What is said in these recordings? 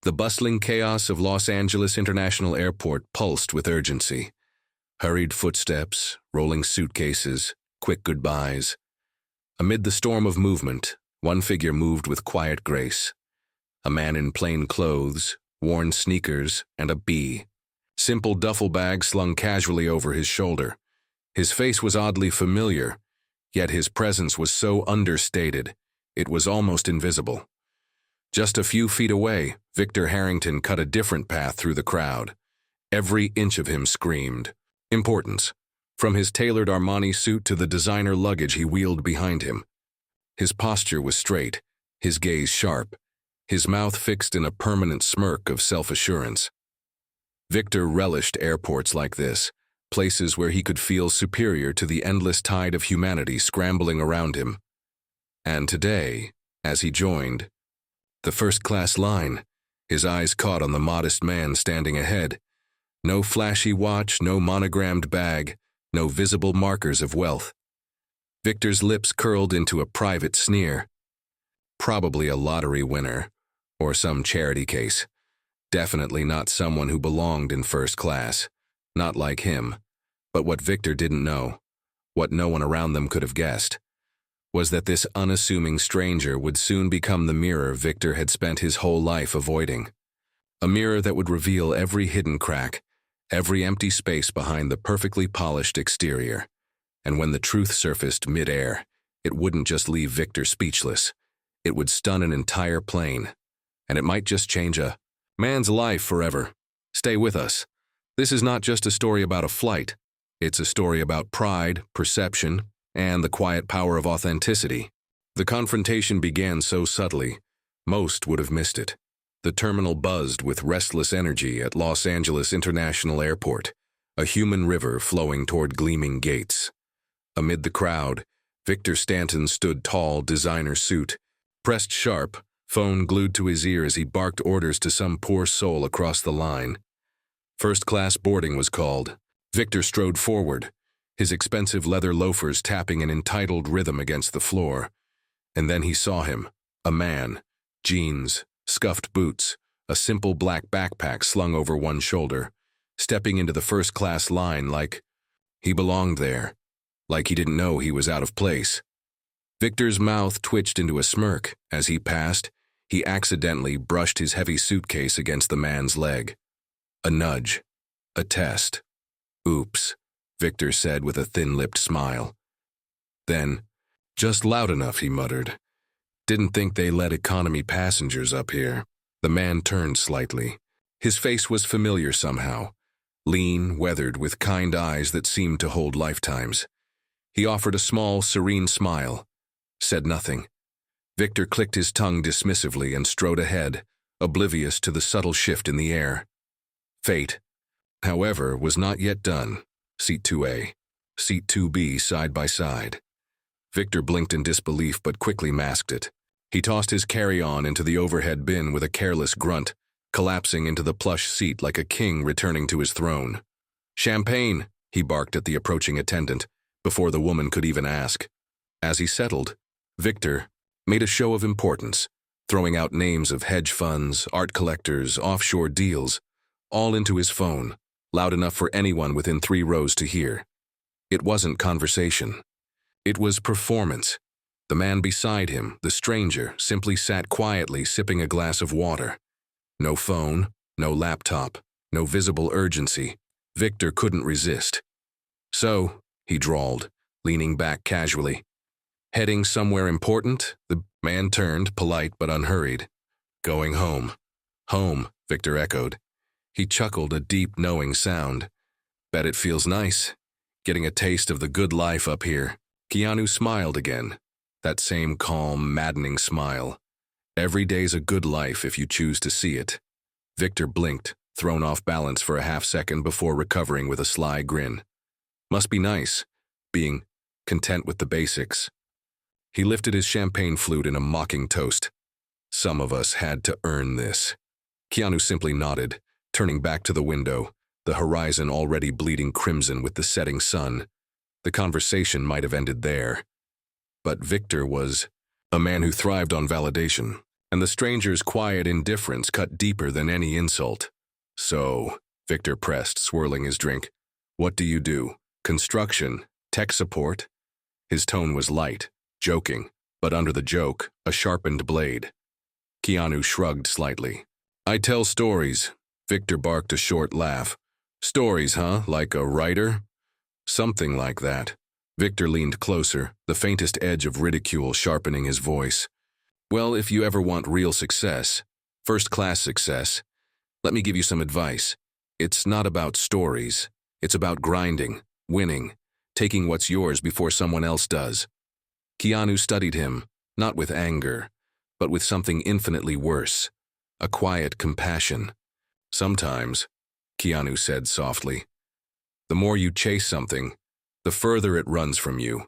The bustling chaos of Los Angeles International Airport pulsed with urgency. Hurried footsteps, rolling suitcases, quick goodbyes. Amid the storm of movement, one figure moved with quiet grace. A man in plain clothes, worn sneakers, and a bee. Simple duffel bag slung casually over his shoulder. His face was oddly familiar, yet his presence was so understated, it was almost invisible. Just a few feet away, Victor Harrington cut a different path through the crowd. Every inch of him screamed importance, from his tailored Armani suit to the designer luggage he wheeled behind him. His posture was straight, his gaze sharp, his mouth fixed in a permanent smirk of self-assurance. Victor relished airports like this, places where he could feel superior to the endless tide of humanity scrambling around him. And today, as he joined the first-class line, his eyes caught on the modest man standing ahead. No flashy watch, no monogrammed bag, no visible markers of wealth. Victor's lips curled into a private sneer. Probably a lottery winner, or some charity case. Definitely not someone who belonged in first class. Not like him. But what Victor didn't know, what no one around them could have guessed, was that this unassuming stranger would soon become the mirror Victor had spent his whole life avoiding. A mirror that would reveal every hidden crack, every empty space behind the perfectly polished exterior. And when the truth surfaced mid-air, it wouldn't just leave Victor speechless. It would stun an entire plane. And it might just change a man's life forever. Stay with us. This is not just a story about a flight. It's a story about pride, perception, and the quiet power of authenticity. The confrontation began so subtly, most would have missed it. The terminal buzzed with restless energy at Los Angeles International Airport, a human river flowing toward gleaming gates. Amid the crowd, Victor Stanton stood tall, designer suit, pressed sharp, phone glued to his ear as he barked orders to some poor soul across the line. First-class boarding was called. Victor strode forward, his expensive leather loafers tapping an entitled rhythm against the floor. And then he saw him, a man, jeans, scuffed boots, a simple black backpack slung over one shoulder, stepping into the first-class line like he belonged there, like he didn't know he was out of place. Victor's mouth twitched into a smirk. As he passed, he accidentally brushed his heavy suitcase against the man's leg. A nudge. A test. Oops, Victor said with a thin-lipped smile. Then, just loud enough, he muttered. Didn't think they let economy passengers up here. The man turned slightly. His face was familiar somehow. Lean, weathered, with kind eyes that seemed to hold lifetimes. He offered a small, serene smile. Said nothing. Victor clicked his tongue dismissively and strode ahead, oblivious to the subtle shift in the air. Fate, however, was not yet done. Seat 2A, Seat 2B side by side. Victor blinked in disbelief but quickly masked it. He tossed his carry-on into the overhead bin with a careless grunt, collapsing into the plush seat like a king returning to his throne. "Champagne," he barked at the approaching attendant, before the woman could even ask. As he settled, Victor made a show of importance, throwing out names of hedge funds, art collectors, offshore deals, all into his phone, loud enough for anyone within 3 rows to hear. It wasn't conversation. It was performance. The man beside him, the stranger, simply sat quietly sipping a glass of water. No phone, no laptop, no visible urgency. Victor couldn't resist. "So," he drawled, leaning back casually. "Heading somewhere important?" The man turned, polite but unhurried. "Going home." "Home," Victor echoed. He chuckled, a deep, knowing sound. "Bet it feels nice, getting a taste of the good life up here." Keanu smiled again, that same calm, maddening smile. Every day's a good life if you choose to see it. Victor blinked, thrown off balance for a half-second before recovering with a sly grin. Must be nice, being content with the basics. He lifted his champagne flute in a mocking toast. Some of us had to earn this. Keanu simply nodded, turning back to the window, the horizon already bleeding crimson with the setting sun. The conversation might have ended there. But Victor was a man who thrived on validation. and the stranger's quiet indifference cut deeper than any insult. "So," Victor pressed, swirling his drink, "what do you do? Construction? Tech support?" His tone was light, joking, but under the joke, a sharpened blade. Keanu shrugged slightly. "I tell stories." Victor barked a short laugh. "Stories, huh? Like a writer?" "Something like that." Victor leaned closer, the faintest edge of ridicule sharpening his voice. "Well, if you ever want real success, first-class success, let me give you some advice. It's not about stories. It's about grinding, winning, taking what's yours before someone else does." Keanu studied him, not with anger, but with something infinitely worse, a quiet compassion. "Sometimes," Keanu said softly, "the more you chase something, the further it runs from you."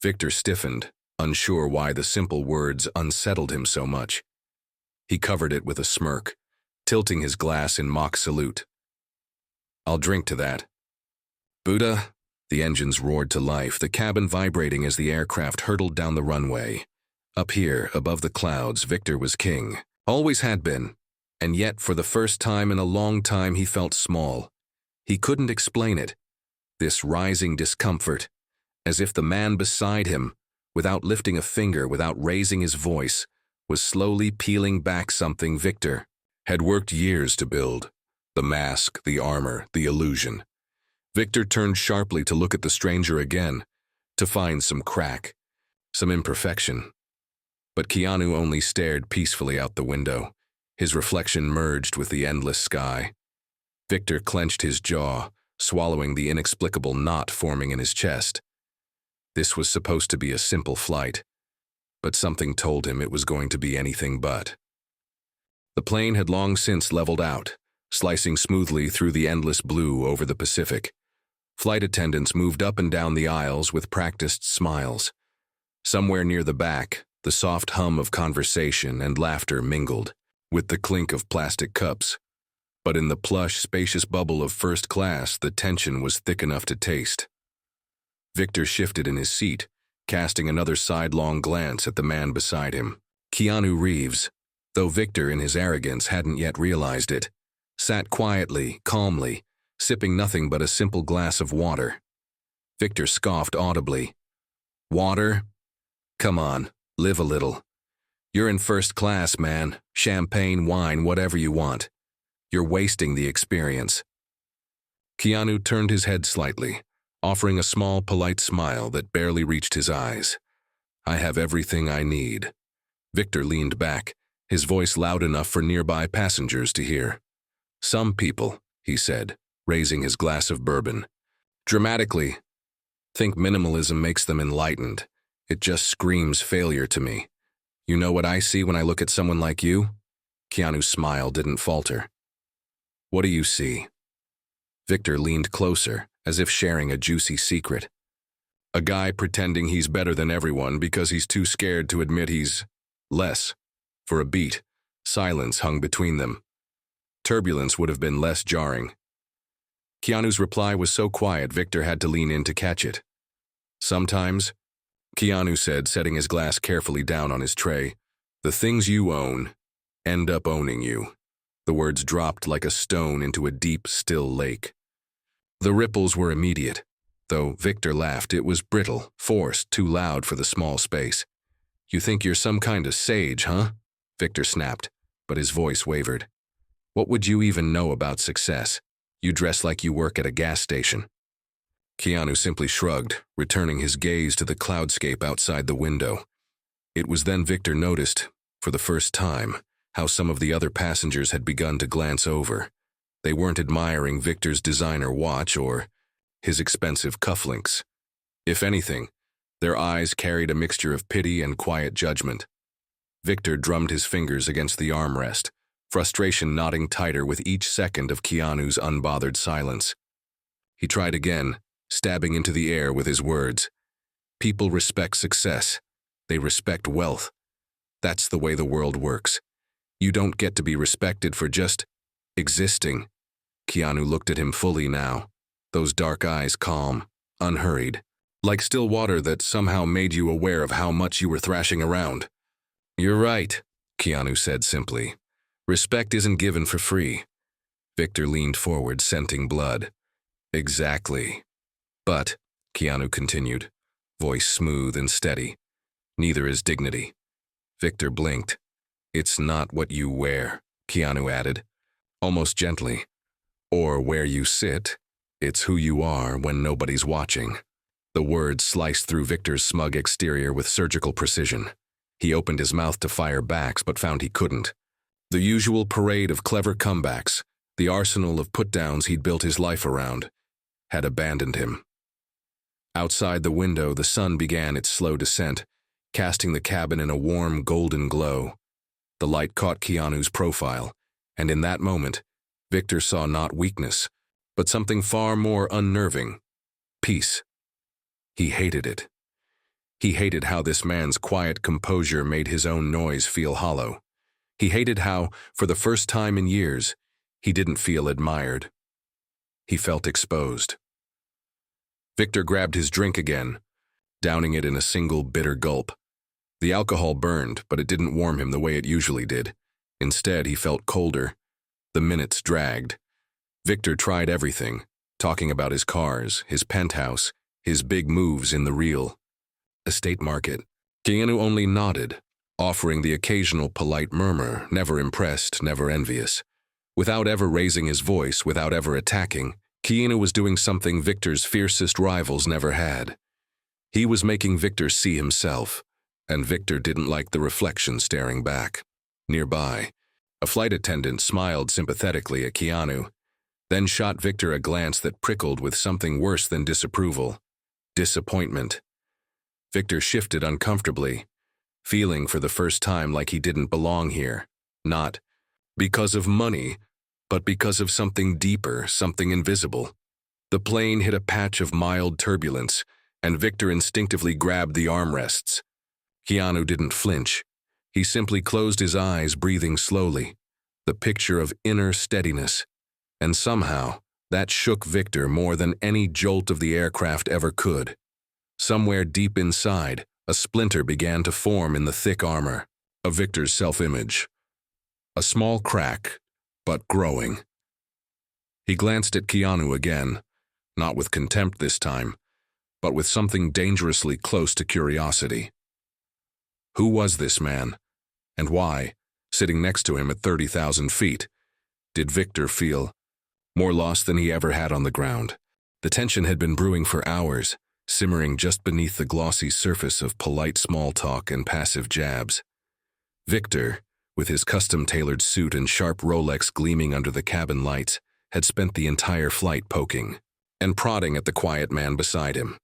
Victor stiffened, unsure why the simple words unsettled him so much. He covered it with a smirk, tilting his glass in mock salute. "I'll drink to that." "Buddha." The engines roared to life, the cabin vibrating as the aircraft hurtled down the runway. Up here, above the clouds, Victor was king. Always had been. And yet, for the first time in a long time, he felt small. He couldn't explain it. This rising discomfort, as if the man beside him, without lifting a finger, without raising his voice, was slowly peeling back something Victor had worked years to build. The mask, the armor, the illusion. Victor turned sharply to look at the stranger again, to find some crack, some imperfection. But Keanu only stared peacefully out the window, his reflection merged with the endless sky. Victor clenched his jaw, swallowing the inexplicable knot forming in his chest. This was supposed to be a simple flight, but something told him it was going to be anything but. The plane had long since leveled out, slicing smoothly through the endless blue over the Pacific. Flight attendants moved up and down the aisles with practiced smiles. Somewhere near the back, the soft hum of conversation and laughter mingled with the clink of plastic cups. But in the plush, spacious bubble of first class, the tension was thick enough to taste. Victor shifted in his seat, casting another sidelong glance at the man beside him. Keanu Reeves, though Victor in his arrogance hadn't yet realized it, sat quietly, calmly, sipping nothing but a simple glass of water. Victor scoffed audibly. "Water? Come on, live a little. You're in first class, man. Champagne, wine, whatever you want. You're wasting the experience." Keanu turned his head slightly, offering a small, polite smile that barely reached his eyes. "I have everything I need." Victor leaned back, his voice loud enough for nearby passengers to hear. "Some people," he said, raising his glass of bourbon, dramatically, "think minimalism makes them enlightened. It just screams failure to me. You know what I see when I look at someone like you?" Keanu's smile didn't falter. "What do you see?" Victor leaned closer, as if sharing a juicy secret. "A guy pretending he's better than everyone because he's too scared to admit he's less." For a beat, silence hung between them. Turbulence would have been less jarring. Keanu's reply was so quiet Victor had to lean in to catch it. "Sometimes," Keanu said, setting his glass carefully down on his tray, "the things you own end up owning you." The words dropped like a stone into a deep, still lake. The ripples were immediate. Though Victor laughed, it was brittle, forced, too loud for the small space. "You think you're some kind of sage, huh?" Victor snapped, but his voice wavered. "What would you even know about success? You dress like you work at a gas station." Keanu simply shrugged, returning his gaze to the cloudscape outside the window. It was then Victor noticed, for the first time, how some of the other passengers had begun to glance over. They weren't admiring Victor's designer watch or his expensive cufflinks. If anything, their eyes carried a mixture of pity and quiet judgment. Victor drummed his fingers against the armrest, frustration knotting tighter with each second of Keanu's unbothered silence. He tried again, stabbing into the air with his words. "People respect success. They respect wealth. That's the way the world works. You don't get to be respected for just existing." Keanu looked at him fully now, those dark eyes calm, unhurried, like still water that somehow made you aware of how much you were thrashing around. "You're right," Keanu said simply. Respect isn't given for free. Victor leaned forward, scenting blood. Exactly. But, Keanu continued, voice smooth and steady, neither is dignity. Victor blinked. It's not what you wear, Keanu added, almost gently. Or where you sit. It's who you are when nobody's watching. The words sliced through Victor's smug exterior with surgical precision. He opened his mouth to fire back, but found he couldn't. The usual parade of clever comebacks, the arsenal of put-downs he'd built his life around, had abandoned him. Outside the window, the sun began its slow descent, casting the cabin in a warm, golden glow. The light caught Keanu's profile, and in that moment, Victor saw not weakness, but something far more unnerving. Peace. He hated it. He hated how this man's quiet composure made his own noise feel hollow. He hated how, for the first time in years, he didn't feel admired. He felt exposed. Victor grabbed his drink again, downing it in a single bitter gulp. The alcohol burned, but it didn't warm him the way it usually did. Instead, he felt colder. The minutes dragged. Victor tried everything, talking about his cars, his penthouse, his big moves in the real estate market. Keanu only nodded, offering the occasional polite murmur, never impressed, never envious. Without ever raising his voice, without ever attacking, Keanu was doing something Victor's fiercest rivals never had. He was making Victor see himself, and Victor didn't like the reflection staring back. Nearby, a flight attendant smiled sympathetically at Keanu, then shot Victor a glance that prickled with something worse than disapproval. Disappointment. Victor shifted uncomfortably, feeling for the first time like he didn't belong here. Not because of money, but because of something deeper, something invisible. The plane hit a patch of mild turbulence, and Victor instinctively grabbed the armrests. Keanu didn't flinch. He simply closed his eyes, breathing slowly, the picture of inner steadiness. And somehow, that shook Victor more than any jolt of the aircraft ever could. Somewhere deep inside, a splinter began to form in the thick armor of Victor's self-image. A small crack, but growing. He glanced at Keanu again, not with contempt this time, but with something dangerously close to curiosity. Who was this man, and why, sitting next to him at 30,000 feet, did Victor feel more lost than he ever had on the ground? The tension had been brewing for hours, simmering just beneath the glossy surface of polite small talk and passive jabs. Victor, with his custom-tailored suit and sharp Rolex gleaming under the cabin lights, had spent the entire flight poking and prodding at the quiet man beside him.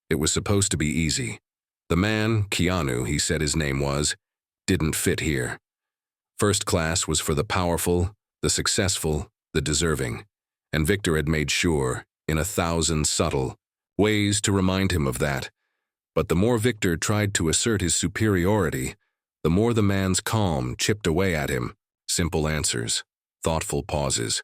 It was supposed to be easy. The man, Keanu, he said his name was, didn't fit here. First class was for the powerful, the successful, the deserving, and Victor had made sure, in 1,000 subtle ways, to remind him of that. But the more Victor tried to assert his superiority, the more the man's calm chipped away at him. Simple answers, thoughtful pauses.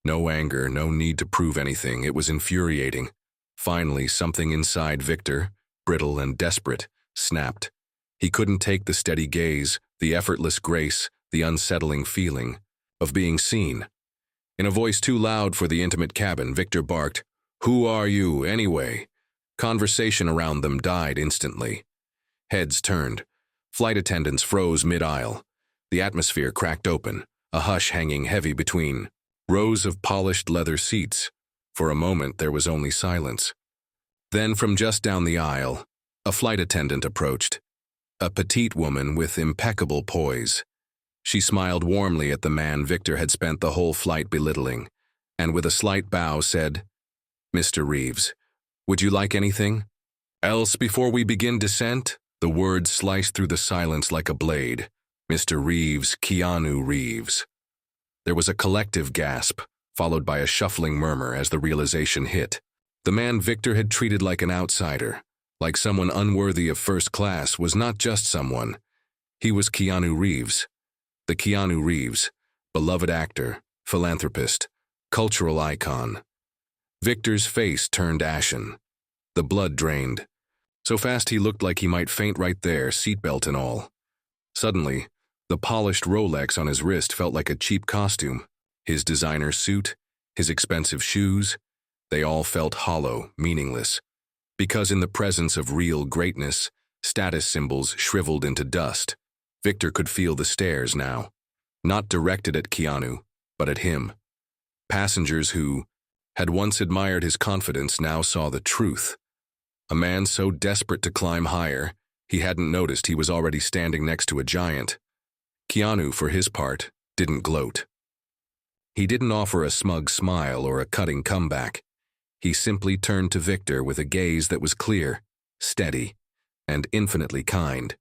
No anger, no need to prove anything. It was infuriating. Finally, something inside Victor, brittle and desperate, snapped. He couldn't take the steady gaze, the effortless grace, the unsettling feeling of being seen. In a voice too loud for the intimate cabin, Victor barked, "Who are you, anyway?" Conversation around them died instantly. Heads turned. Flight attendants froze mid-aisle. The atmosphere cracked open, a hush hanging heavy between rows of polished leather seats. For a moment, there was only silence. Then, from just down the aisle, a flight attendant approached. A petite woman with impeccable poise. She smiled warmly at the man Victor had spent the whole flight belittling, and with a slight bow said, "Mr. Reeves, would you like anything? Else, before we begin descent?" The words sliced through the silence like a blade. Mr. Reeves, Keanu Reeves. There was a collective gasp, followed by a shuffling murmur as the realization hit. The man Victor had treated like an outsider, like someone unworthy of first class, was not just someone. He was Keanu Reeves. The Keanu Reeves, beloved actor, philanthropist, cultural icon. Victor's face turned ashen. The blood drained. So fast he looked like he might faint right there, seatbelt and all. Suddenly, The polished Rolex on his wrist felt like a cheap costume. His designer suit, his expensive shoes, they all felt hollow, meaningless. Because in the presence of real greatness, status symbols shriveled into dust. Victor could feel the stares now. Not directed at Keanu, but at him. Passengers who had once admired his confidence now saw the truth. A man so desperate to climb higher, he hadn't noticed he was already standing next to a giant. Keanu, for his part, didn't gloat. He didn't offer a smug smile or a cutting comeback. He simply turned to Victor with a gaze that was clear, steady, and infinitely kind.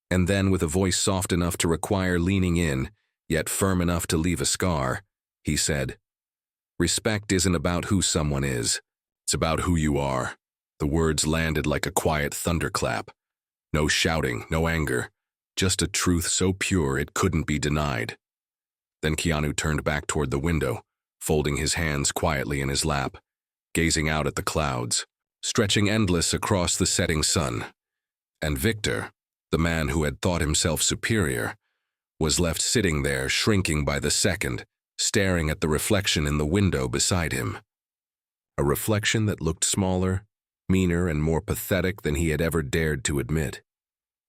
And then, with a voice soft enough to require leaning in, yet firm enough to leave a scar, he said, "Respect isn't about who someone is. It's about who you are." The words landed like a quiet thunderclap. No shouting, no anger, just a truth so pure it couldn't be denied. Then Keanu turned back toward the window, folding his hands quietly in his lap, gazing out at the clouds, stretching endless across the setting sun. And Victor, the man who had thought himself superior, was left sitting there, shrinking by the second, staring at the reflection in the window beside him. A reflection that looked smaller, meaner, and more pathetic than he had ever dared to admit.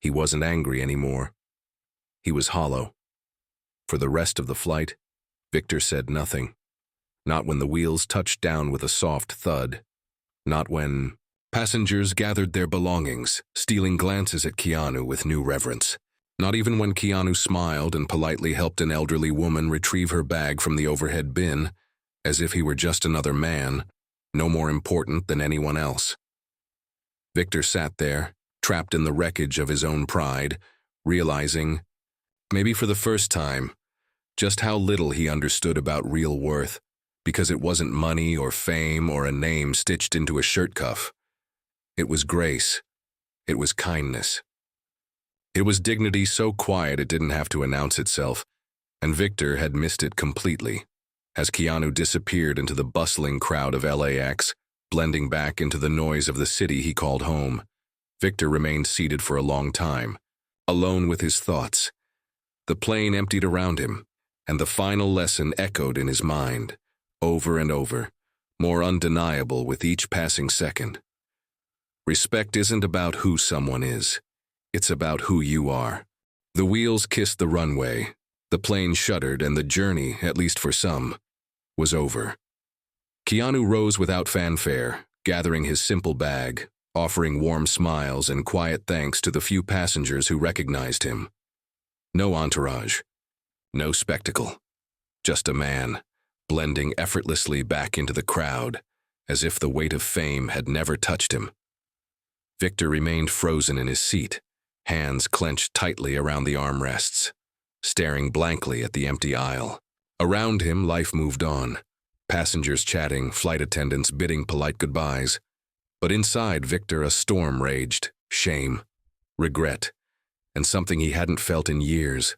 He wasn't angry anymore. He was hollow. For the rest of the flight, Victor said nothing. Not when the wheels touched down with a soft thud. Not when passengers gathered their belongings, stealing glances at Keanu with new reverence. Not even when Keanu smiled and politely helped an elderly woman retrieve her bag from the overhead bin, as if he were just another man, no more important than anyone else. Victor sat there, trapped in the wreckage of his own pride, realizing, maybe for the first time, just how little he understood about real worth, because it wasn't money or fame or a name stitched into a shirt cuff. It was grace. It was kindness. It was dignity so quiet it didn't have to announce itself, and Victor had missed it completely. As Keanu disappeared into the bustling crowd of LAX, blending back into the noise of the city he called home, Victor remained seated for a long time, alone with his thoughts. The plane emptied around him, and the final lesson echoed in his mind, over and over, more undeniable with each passing second. Respect isn't about who someone is. It's about who you are. The wheels kissed the runway, the plane shuddered, and the journey, at least for some, was over. Keanu rose without fanfare, gathering his simple bag, offering warm smiles and quiet thanks to the few passengers who recognized him. No entourage, no spectacle, just a man, blending effortlessly back into the crowd, as if the weight of fame had never touched him. Victor remained frozen in his seat, hands clenched tightly around the armrests, staring blankly at the empty aisle. Around him, life moved on, passengers chatting, flight attendants bidding polite goodbyes. But inside Victor a storm raged, shame, regret, and something he hadn't felt in years,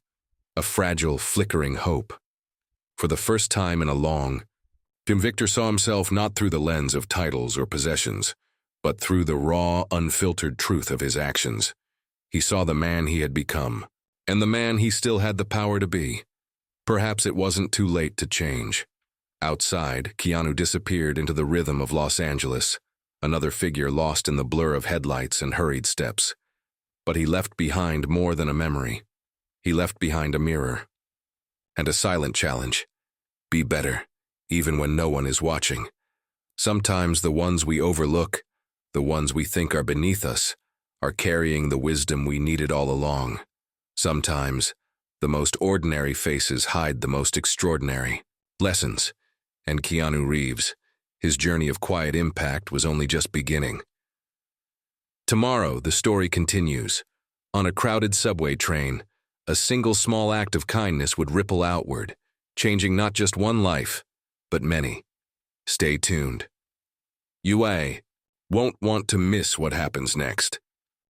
a fragile, flickering hope. For the first time in a long time, Victor saw himself not through the lens of titles or possessions, but through the raw, unfiltered truth of his actions. He saw the man he had become, and the man he still had the power to be. Perhaps it wasn't too late to change. Outside, Keanu disappeared into the rhythm of Los Angeles, another figure lost in the blur of headlights and hurried steps. But he left behind more than a memory. He left behind a mirror. And a silent challenge. Be better, even when no one is watching. Sometimes the ones we overlook, the ones we think are beneath us, are carrying the wisdom we needed all along. Sometimes, the most ordinary faces hide the most extraordinary lessons. And Keanu Reeves, his journey of quiet impact was only just beginning. Tomorrow, the story continues. On a crowded subway train, a single small act of kindness would ripple outward, changing not just one life, but many. Stay tuned. You won't want to miss what happens next.